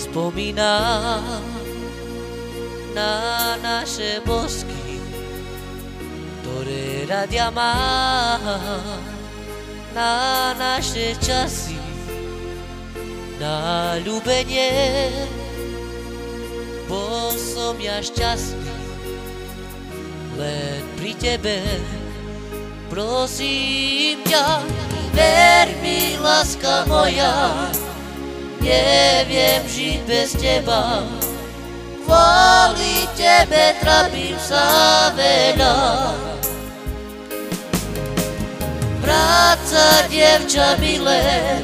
Spomínam na naše bosky, ktoré radia mám, na naše časy, na ľúbenie. Bol som ja šťastný len pri tebe. Prosím ťa, ver mi, láska moja, neviem žiť bez teba. Kvôli tebe trápim sa veľa. Vráť sa, dievča milé,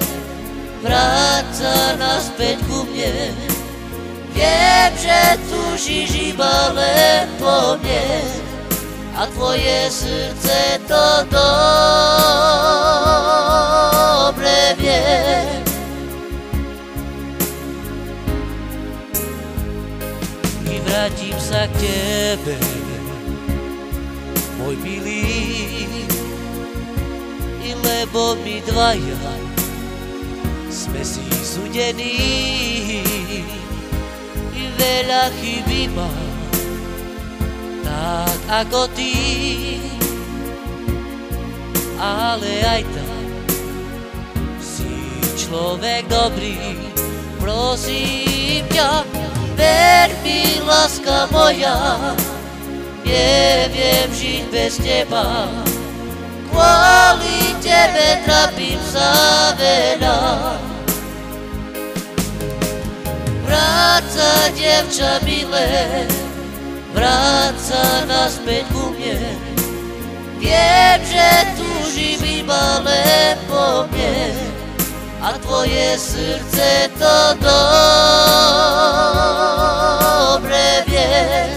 vráť sa naspäť ku mne. Viem, že túžiš iba len po mne a tvoje srdce to dobre vie. I vrátim sa k tebe, môj milý, i lebo my dvaja sme si súdení. I veľa chybí mám, tak ako ty, ale aj tak si človek dobrý. Prosím ťa, ver mi, láska moja, neviem žiť bez teba. Kvôli tebe trápim sa veľa. Vráť sa, dievča milé, vráť sa naspäť ku mne. Viem, že túžim iba len po mne a tvoje srdce to dobre vie.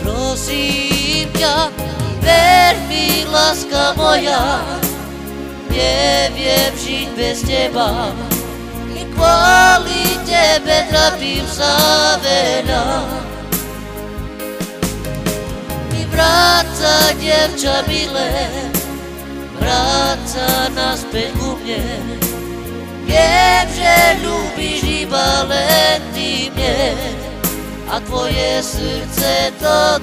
Prosím ťa, ver mi, láska moja, neviem žiť bez teba. I kvôli tebe trápim sa veľa. I vráť sa, dievča milé, vráť sa naspäť ku mne. Viem, že ľúbiš iba len ty mne a tvoje srdce to